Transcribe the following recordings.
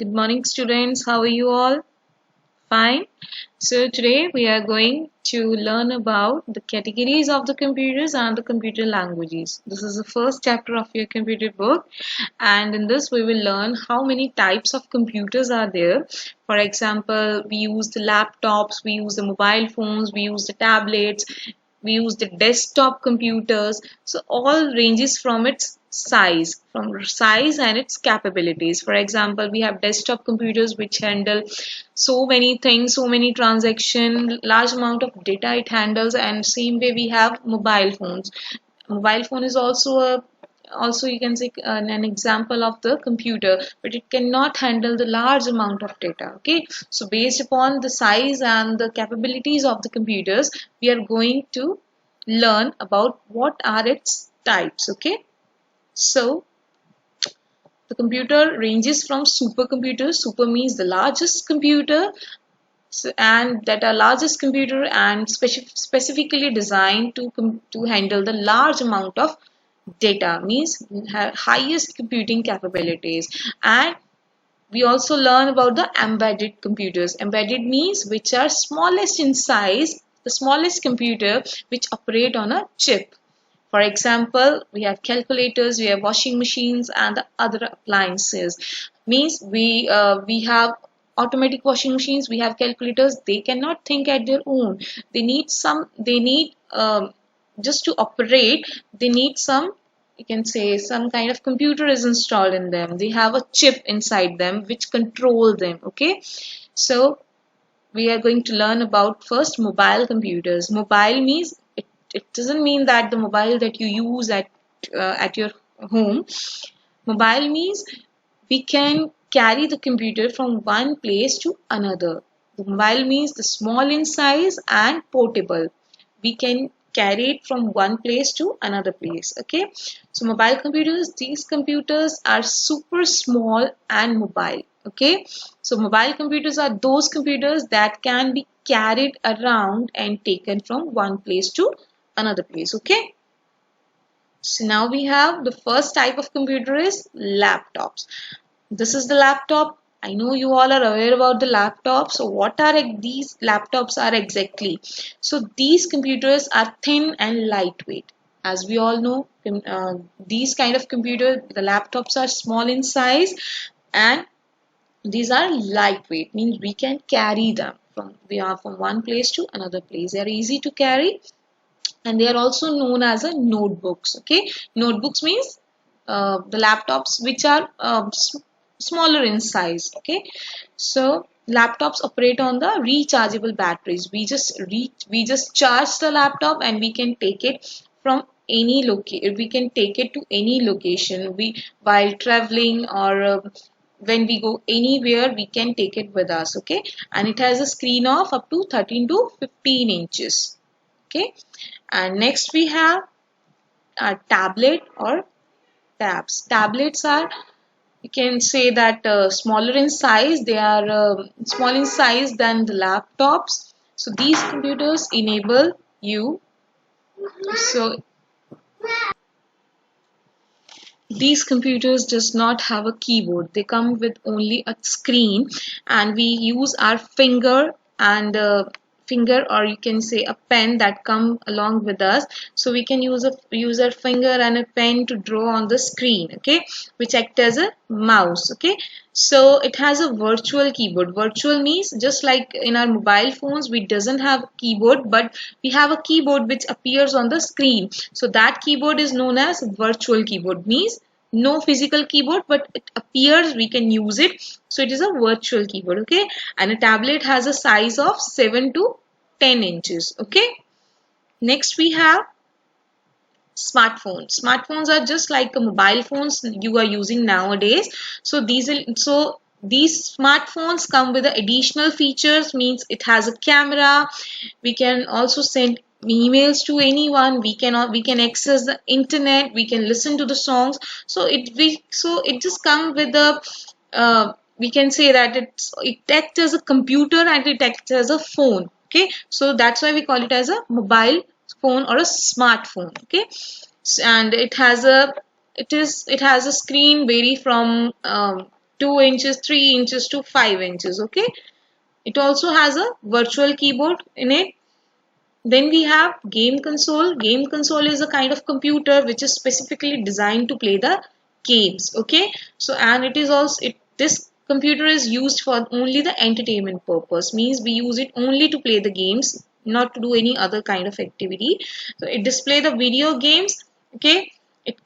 Good morning, students. How are you all? Fine. So today we are going to learn about the categories of the computers and the computer languages. This is the first chapter of your computer book, and in this we will learn how many types of computers are there. For example, we use the laptops, we use the mobile phones, we use the tablets, we use the desktop computers. So all ranges from size and its capabilities. For example, we have desktop computers which handle so many things, so many transaction, large amount of data it handles, and same way we have mobile phones. Mobile phone is also you can say an example of the computer, but it cannot handle the large amount of data. Okay, so based upon the size and the capabilities of the computers, we are going to learn about what are its types. Okay, so the computer ranges from supercomputers. Super means the largest computer, and that are largest computer and specifically designed to handle the large amount of data, means highest computing capabilities. And we also learn about the embedded computers. Embedded means which are smallest in size, the smallest computer which operate on a chip. For example, we have calculators, we have washing machines, and the other appliances. Means we have automatic washing machines, we have calculators. They cannot think at their own. They need some. They need just to operate. They need some. You can say some kind of computer is installed in them. They have a chip inside them which control them. Okay, so we are going to learn about first mobile computers. Mobile means it doesn't mean that the mobile that you use at your home. Mobile means we can carry the computer from one place to another. The mobile means the small in size and portable. We can carry it from one place to another place. Okay, so mobile computers, these computers are super small and mobile. Okay, so mobile computers are those computers that can be carried around and taken from one place to another place. Okay, so now we have the first type of computer is laptops. This is the laptop. I know you all are aware about the laptop. So what are these laptops are exactly? So these computers are thin and lightweight. As we all know, these kind of computers, the laptops are small in size, and these are lightweight, means we can carry them from one place to another place. They are easy to carry, and they are also known as a notebooks. Okay, notebooks means the laptops which are smaller in size. Okay, so laptops operate on the rechargeable batteries. We just charge the laptop and we can take it from any location. We can take it to any location. We while traveling or when we go anywhere, we can take it with us. Okay, and it has a screen of up to 13 to 15 inches. Okay, and next we have a tablet or tabs. Tablets are, you can say that smaller in size. They are small in size than the laptops. So these computers enable you. So these computers does not have a keyboard. They come with only a screen, and we use our finger, or you can say a pen that come along with us. So we can use our finger and a pen to draw on the screen. Okay, which act as a mouse. Okay, so it has a virtual keyboard. Virtual means just like in our mobile phones, we doesn't have a keyboard, but we have a keyboard which appears on the screen. So that keyboard is known as virtual keyboard. Means no physical keyboard, but it appears, we can use it. So it is a virtual keyboard. Okay, and a tablet has a size of 7 to 10 inches. Okay, next we have smartphones. Smartphones are just like a mobile phones you are using nowadays. So these smartphones come with additional features. Means it has a camera. We can also send emails to anyone. We can access the internet. We can listen to the songs. So it just comes with a we can say that it acts as a computer and it acts as a phone. Okay, so that's why we call it as a mobile phone or a smartphone. Okay, and it has a screen vary from 2 inches, 3 inches to 5 inches. Okay, it also has a virtual keyboard in it. Then we have game console. Game console is a kind of computer which is specifically designed to play the games. Okay, so and it is also this computer is used for only the entertainment purpose, means we use it only to play the games, not to do any other kind of activity. So it display the video games. Okay, it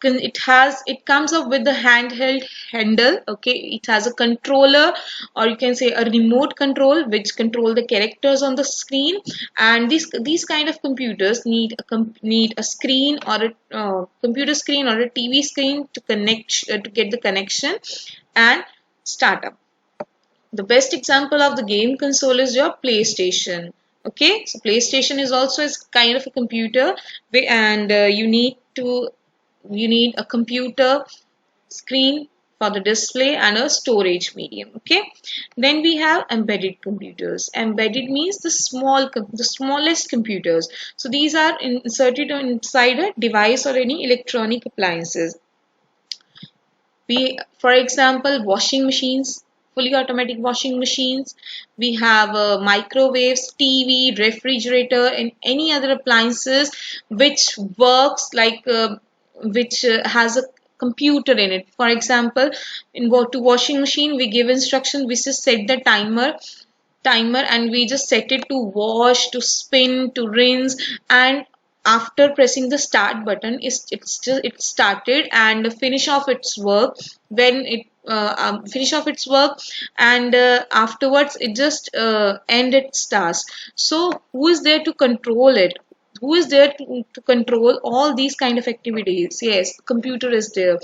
comes up with the handheld handle. Okay, it has a controller, or you can say a remote control, which control the characters on the screen. And these kind of computers need a screen, or a computer screen, or a TV screen to connect to get the connection and start up. The best example of the game console is your PlayStation. Okay, so PlayStation is also a kind of a computer, and you need a computer screen for the display and a storage medium. Okay, then we have embedded computers. Embedded means the smallest computers. So these are inserted inside a device or any electronic appliances. For example, washing machines, fully automatic washing machines. We have microwaves, TV, refrigerator, and any other appliances which works like which has a computer in it. For example, to washing machine, we give instruction. We just set the timer and we just set it to wash, to spin, to rinse, and after pressing the start button, it started and finish off its work. When it finish off its work, and afterwards it just end its task. So who is there to control it? Who is there to control all these kind of activities? Yes, computer is there.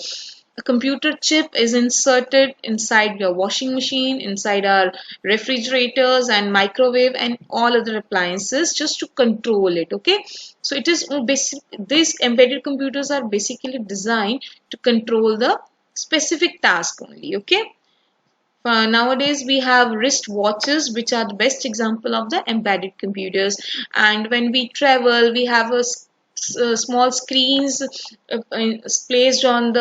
A computer chip is inserted inside your washing machine, inside our refrigerators and microwave and all other appliances, just to control it. Okay, so it is basic. These embedded computers are basically designed to control the specific task only. Okay, nowadays we have wrist watches, which are the best example of the embedded computers. And when we travel, we have small screens placed on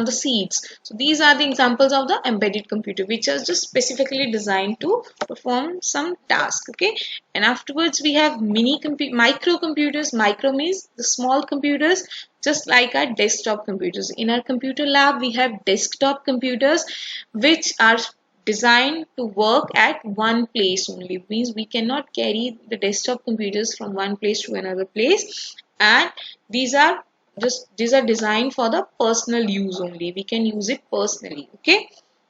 the seats. So these are the examples of the embedded computer, which are just specifically designed to perform some task. Okay, and afterwards we have microcomputers. Micro means the small computers, just like our desktop computers. In our computer lab, we have desktop computers which are designed to work at one place only. Means we cannot carry the desktop computers from one place to another place, and these are designed for the personal use only. We can use it personally. Okay,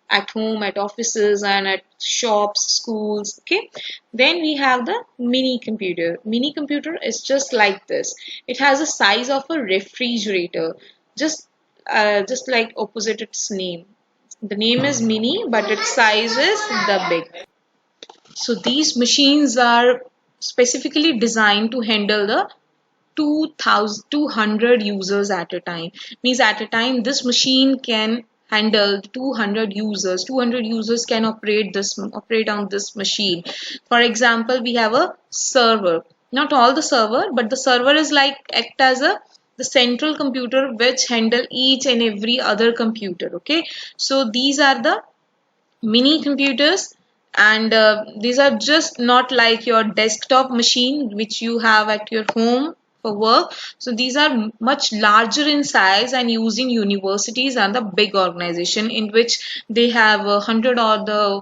at home, at offices, and at shops, schools. Okay, then we have the mini computer. Mini computer is just like this. It has a size of a refrigerator, just like opposite its name. The name is mini, but its size is the big. So these machines are specifically designed to handle the 200 users at a time. Means at a time this machine can handle 200 users. 200 users can operate on this machine. For example, we have a server. Not all the server, but the server is like act as the central computer which handle each and every other computer. Okay, so these are the mini computers, and these are just not like your desktop machine which you have at your home for work. So these are much larger in size and used in universities and the big organization, in which they have 100 or the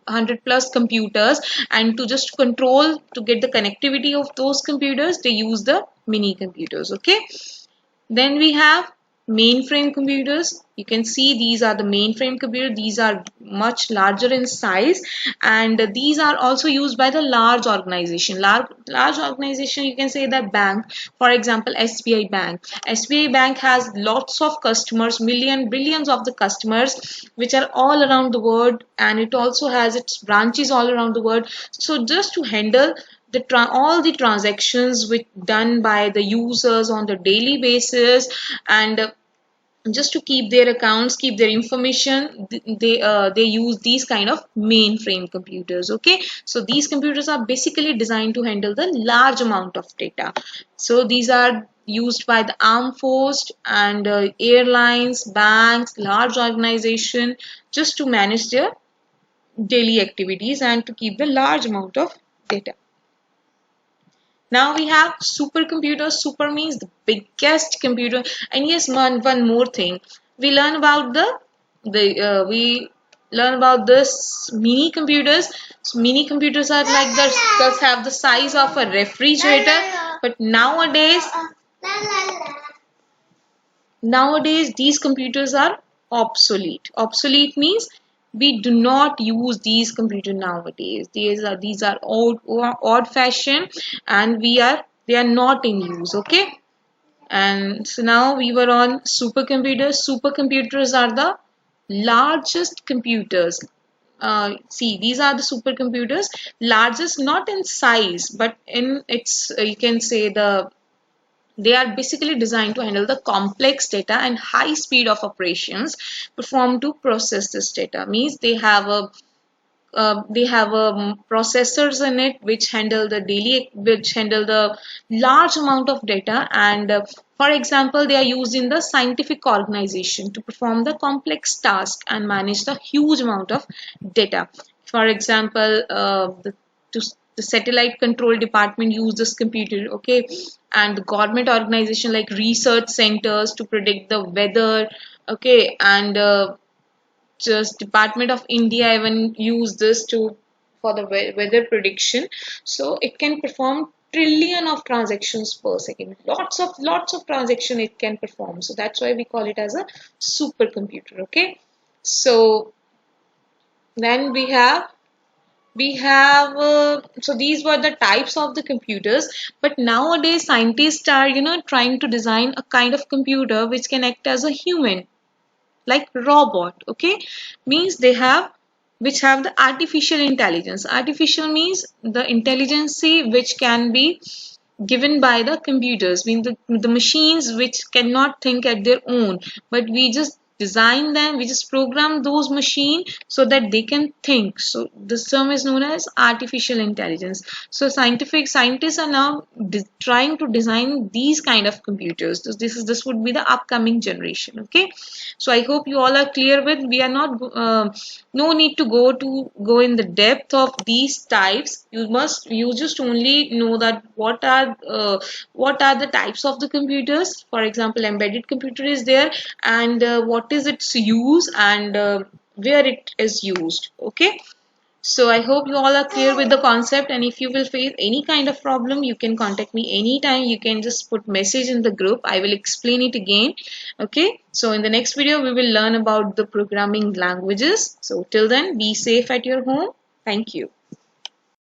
100 plus computers, and to just control, to get the connectivity of those computers, they use the mini computers. Okay, then we have mainframe computers. You can see these are the mainframe computers. These are much larger in size, and these are also used by the large organization. Large organization, you can say that bank. For example, SBI Bank. SBI Bank has lots of customers, billions of the customers, which are all around the world, and it also has its branches all around the world. So just to handle all the transactions which done by the users on the daily basis, and just to keep their accounts, keep their information, they use these kind of mainframe computers. Okay, so these computers are basically designed to handle the large amount of data. So these are used by the armed force and airlines, banks, large organization, just to manage their daily activities and to keep the large amount of data. Now we have supercomputers. Super means the biggest computer. And yes, one more thing. We learn about we learn about this mini computers. So mini computers are like does have the size of a refrigerator. But nowadays these computers are obsolete. Obsolete means we do not use these computers nowadays. These are old fashioned, and they are not in use. Okay. And so now we were on supercomputers. Supercomputers are the largest computers. See, these are the supercomputers, largest not in size, but in its, you can say, they are basically designed to handle the complex data and high speed of operations performed to process this data. Means they have processors in it which handle the large amount of data, and for example they are used in the scientific organization to perform the complex task and manage the huge amount of data. For example, to, the satellite control department use this computer, okay, and the government organization like research centers to predict the weather, okay, and just Department of India even use this to for the weather prediction. So it can perform trillion of transactions per second. Lots of transaction it can perform. So that's why we call it as a supercomputer. Okay. So then so these were the types of the computers, but nowadays scientists are trying to design a kind of computer which can act as a human, like robot. Okay, means which have the artificial intelligence. Artificial means the intelligence which can be given by the computers, mean the machines which cannot think at their own, but we just design them, we just program those machines so that they can think. So this term is known as artificial intelligence. So scientists are now trying to design these kind of computers. So this would be the upcoming generation. Okay, so I hope you all are clear with. We are not no need to go in the depth of these types. You just only know that what are the types of the computers. For example, embedded computer is there, and what is its use, and where it is used. Okay, so I hope you all are clear with the concept, and if you will face any kind of problem, you can contact me anytime. You can just put message in the group. I will explain it again. Okay, so in the next video, we will learn about the programming languages. So till then, be safe at your home. Thank you.